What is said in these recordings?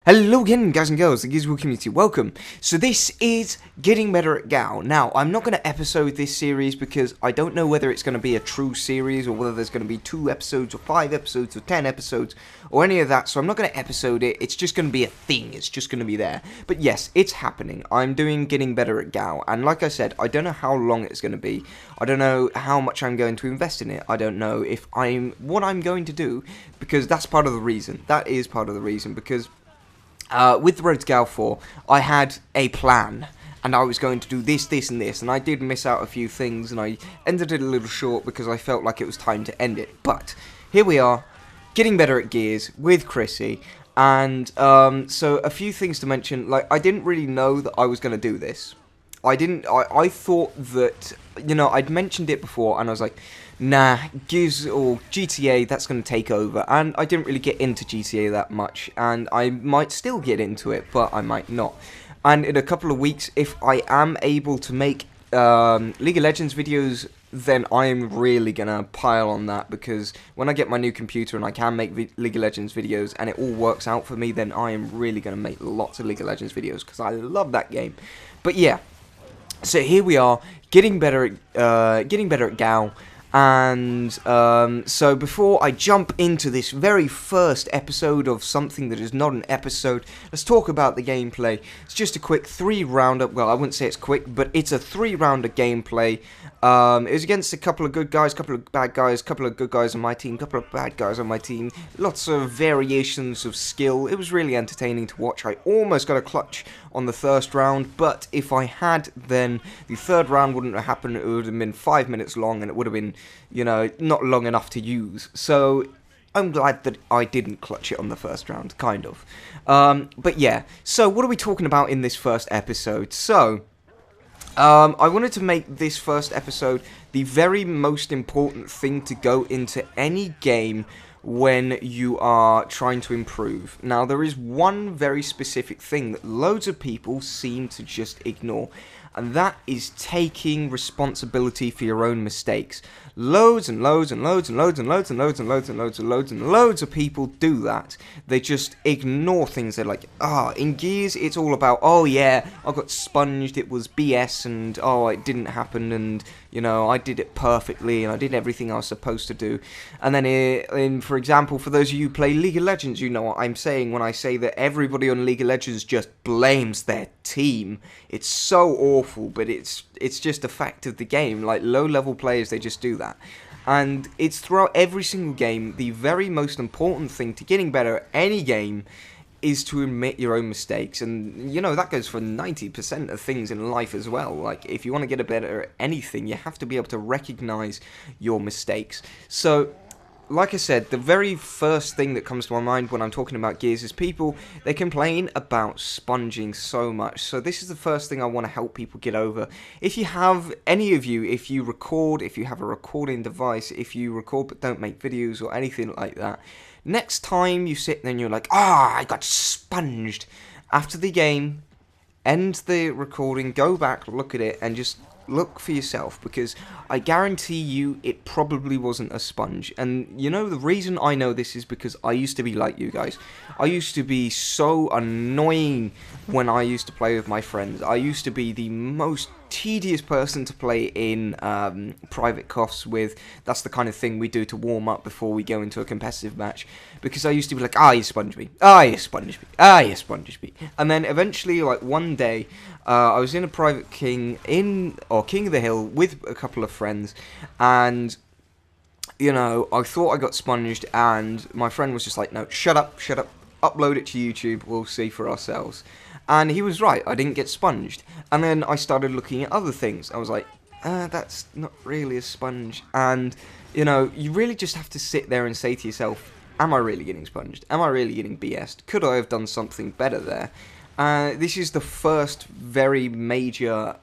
Hello again, guys and girls, the GOW community, welcome. So this is Getting Better at GOW. Now, I'm not going to episode this series because I don't know whether it's going to be a true series or whether there's going to be 2 episodes or 5 episodes or 10 episodes or any of that, so I'm not going to episode it. It's just going to be a thing, it's just going to be there. But yes, it's happening. I'm doing Getting Better at GOW, and like I said, I don't know how long it's going to be. I don't know how much I'm going to invest in it. I don't know what I'm going to do, because that's part of the reason. That is part of the reason, because with the Road to GOW 4, I had a plan, and I was going to do this, this, and this, and I did miss out a few things, and I ended it a little short because I felt like it was time to end it. But here we are, getting better at Gears with Chrissy, and so a few things to mention. Like, I didn't really know that I was going to do this. I thought that, you know, I'd mentioned it before, and I was like, nah, Gears or GTA, that's going to take over. And I didn't really get into GTA that much, and I might still get into it, but I might not. And in a couple of weeks, if I am able to make League of Legends videos, then I'm really going to pile on that, because when I get my new computer and I can make League of Legends videos, and it all works out for me, then I am really going to make lots of League of Legends videos, because I love that game. But yeah. So here we are, getting better at GOW, and so before I jump into this very first episode of something that is not an episode, let's talk about the gameplay. It's just a quick 3-rounder, well, I wouldn't say it's quick, but it's a 3-rounder gameplay. It was against a couple of good guys, couple of bad guys, couple of good guys on my team, couple of bad guys on my team, lots of variations of skill. It was really entertaining to watch. I almost got a clutch on the first round, but if I had, then the third round wouldn't have happened. It would have been 5 minutes long, and it would have been, you know, not long enough to use. So I'm glad that I didn't clutch it on the first round, kind of. But yeah, so what are we talking about in this first episode? So I wanted to make this first episode the very most important thing to go into any game when you are trying to improve. Now, there is one very specific thing that loads of people seem to just ignore, and that is taking responsibility for your own mistakes. Loads and loads and loads and loads and loads and loads and loads and loads and loads and loads of people do that. They just ignore things. They're like, in Gears it's all about, oh yeah, I got sponged, it was BS, and oh, it didn't happen, and you know, I did it perfectly, and I did everything I was supposed to do. And then, for example, for those of you who play League of Legends, you know what I'm saying when I say that everybody on League of Legends just blames their team. It's so awful, but it's just a fact of the game. Like, low-level players, they just do that. And it's throughout every single game, the very most important thing to getting better at any game is to admit your own mistakes. And, you know, that goes for 90% of things in life as well. Like, if you want to get better at anything, you have to be able to recognize your mistakes. So, like I said, the very first thing that comes to my mind when I'm talking about Gears is people, they complain about sponging so much. So this is the first thing I want to help people get over. If you have, any of you, if you record, if you have a recording device, if you record but don't make videos or anything like that, next time you sit there and you're like, I got sponged. After the game, end the recording, go back, look at it, and just look for yourself, because I guarantee you it probably wasn't a sponge. And you know, the reason I know this is because I used to be like you guys. I used to be so annoying when I used to play with my friends. I used to be the most tedious person to play in private COFs with. That's the kind of thing we do to warm up before we go into a competitive match, because I used to be like, you sponge me, you sponge me, you sponge me. And then eventually, like one day, I was in a private King of the Hill with a couple of friends, and you know, I thought I got sponged, and my friend was just like, no, shut up, upload it to YouTube, we'll see for ourselves. And he was right, I didn't get sponged. And then I started looking at other things. I was like, that's not really a sponge. And, you know, you really just have to sit there and say to yourself, am I really getting sponged? Am I really getting BS'd? Could I have done something better there? This is the first very major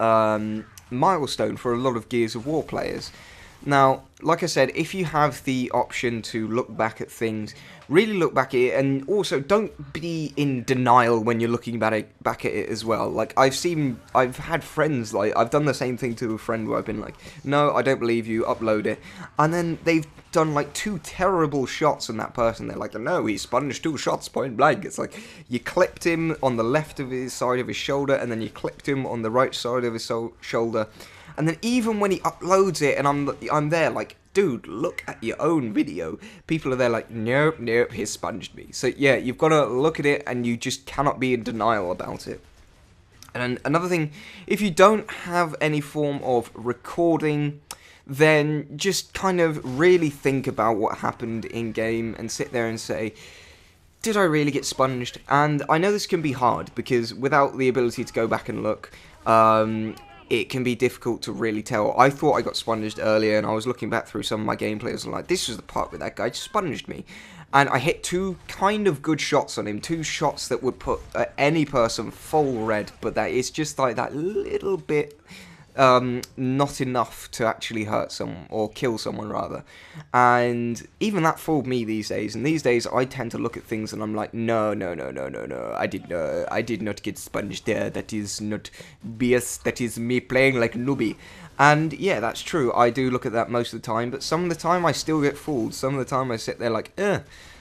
milestone for a lot of Gears of War players. Now, like I said, if you have the option to look back at things, really look back at it, and also don't be in denial when you're looking back at it as well. Like, I've had friends, like, I've done the same thing to a friend where I've been like, no, I don't believe you, upload it, and then they've done, like, 2 terrible shots on that person. They're like, no, he sponged 2 shots point blank. It's like, you clipped him on the left of his side of his shoulder, and then you clipped him on the right side of his shoulder. And then even when he uploads it, and I'm there like, dude, look at your own video. People are there like, nope, he sponged me. So yeah, you've got to look at it, and you just cannot be in denial about it. And another thing, if you don't have any form of recording, then just kind of really think about what happened in game and sit there and say, did I really get sponged? And I know this can be hard, because without the ability to go back and look, it can be difficult to really tell. I thought I got sponged earlier, and I was looking back through some of my gameplay, I was like, this was the part where that guy sponged me. And I hit 2 kind of good shots on him, 2 shots that would put any person full red, but that it's just like that little bit not enough to actually hurt someone, or kill someone rather. And even that fooled me these days, and these days I tend to look at things and I'm like, no, I did not get sponged there, that is not BS, that is me playing like noobie. And yeah, that's true, I do look at that most of the time, but some of the time I still get fooled. Some of the time I sit there like,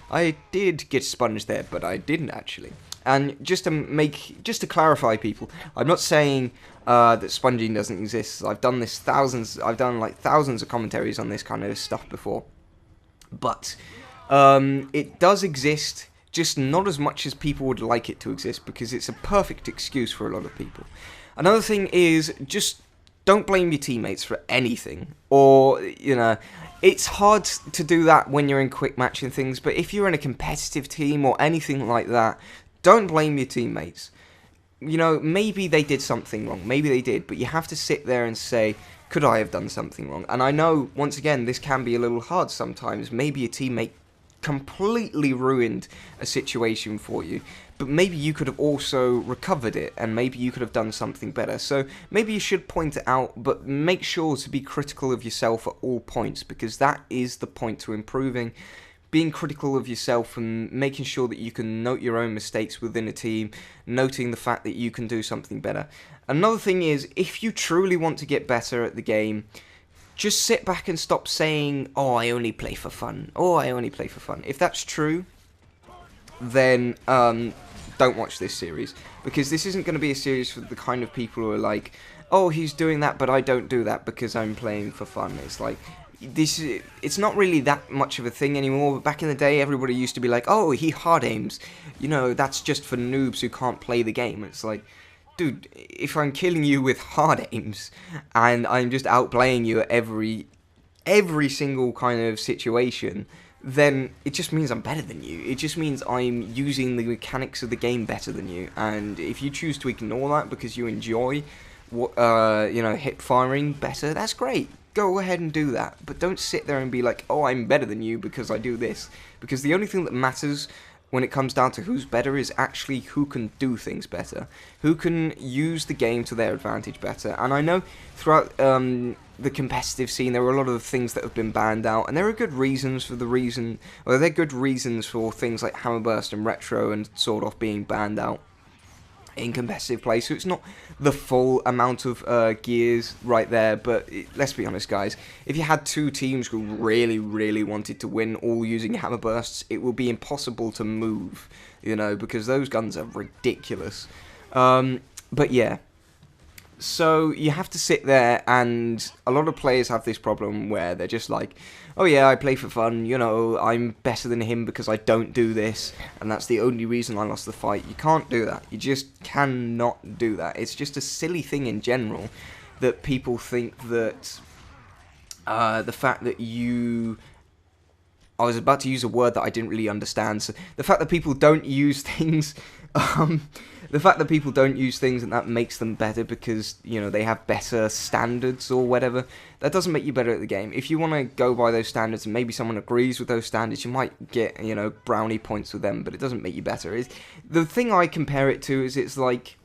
I did get sponged there, but I didn't actually. And just to clarify, people, I'm not saying that sponging doesn't exist. I've done like thousands of commentaries on this kind of stuff before. But it does exist, just not as much as people would like it to exist, because it's a perfect excuse for a lot of people. Another thing is, just don't blame your teammates for anything, or, you know, it's hard to do that when you're in quick match and things, but if you're in a competitive team or anything like that, don't blame your teammates. You know, maybe they did something wrong, maybe they did, but you have to sit there and say, could I have done something wrong? And I know, once again, this can be a little hard sometimes. Maybe a teammate completely ruined a situation for you, but maybe you could have also recovered it, and maybe you could have done something better. So maybe you should point it out, but make sure to be critical of yourself at all points, because that is the point to improving. Being critical of yourself and making sure that you can note your own mistakes within a team, noting the fact that you can do something better. Another thing is, if you truly want to get better at the game, just sit back and stop saying, oh, I only play for fun. Oh, I only play for fun. If that's true, then don't watch this series, because this isn't going to be a series for the kind of people who are like, oh, he's doing that, but I don't do that because I'm playing for fun. It's like, it's not really that much of a thing anymore, but back in the day, everybody used to be like, oh, he hard aims. You know, that's just for noobs who can't play the game. It's like, dude, if I'm killing you with hard aims, and I'm just outplaying you at every single kind of situation, then it just means I'm better than you. It just means I'm using the mechanics of the game better than you. And if you choose to ignore that because you enjoy hip firing better, that's great. Go ahead and do that. But don't sit there and be like, oh, I'm better than you because I do this. Because the only thing that matters when it comes down to who's better is actually who can do things better, who can use the game to their advantage better. And I know throughout the competitive scene, there are a lot of things that have been banned out, and there are good reasons for they're good reasons for things like Hammerburst and Retro and Sword Off being banned out in competitive play, so it's not the full amount of gears right there, but let's be honest, guys, if you had 2 teams who really wanted to win, all using Hammerbursts, it would be impossible to move, you know, because those guns are ridiculous. But yeah, so you have to sit there, and a lot of players have this problem where they're just like, oh yeah, I play for fun, you know, I'm better than him because I don't do this, and that's the only reason I lost the fight. You can't do that. You just cannot do that. It's just a silly thing in general that people think that the fact that you... I was about to use a word that I didn't really understand. So the fact that people don't use things... the fact that people don't use things and that makes them better because, you know, they have better standards or whatever, that doesn't make you better at the game. If you want to go by those standards and maybe someone agrees with those standards, you might get, you know, brownie points with them, but it doesn't make you better. The thing I compare it to is it's like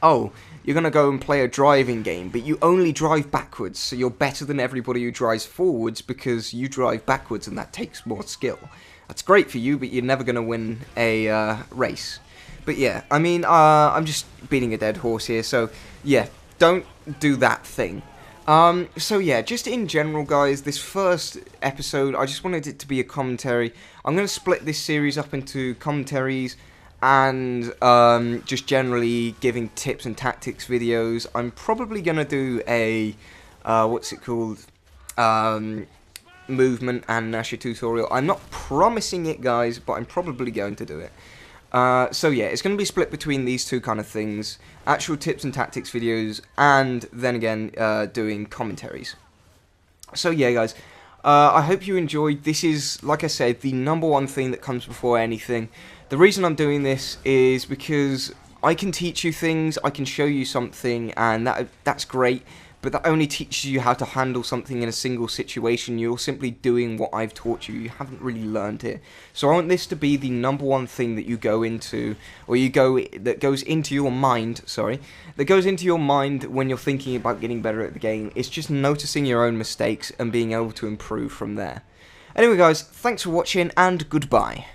oh, you're going to go and play a driving game, but you only drive backwards, so you're better than everybody who drives forwards because you drive backwards and that takes more skill. That's great for you, but you're never going to win a race. But yeah, I mean, I'm just beating a dead horse here, so yeah, don't do that thing. So yeah, just in general, guys, this first episode, I just wanted it to be a commentary. I'm going to split this series up into commentaries and just generally giving tips and tactics videos. I'm probably going to do a, what's it called, movement and Nasher tutorial. I'm not promising it, guys, but I'm probably going to do it. So yeah, it's going to be split between these two kind of things, actual tips and tactics videos, and then again, doing commentaries. So yeah, guys, I hope you enjoyed. This is, like I said, the #1 thing that comes before anything. The reason I'm doing this is because I can teach you things, I can show you something, and that's great. But that only teaches you how to handle something in a single situation. You're simply doing what I've taught you. You haven't really learned it. So I want this to be the #1 thing that you go into, or that goes into your mind, that goes into your mind when you're thinking about getting better at the game. It's just noticing your own mistakes and being able to improve from there. Anyway, guys, thanks for watching, and goodbye.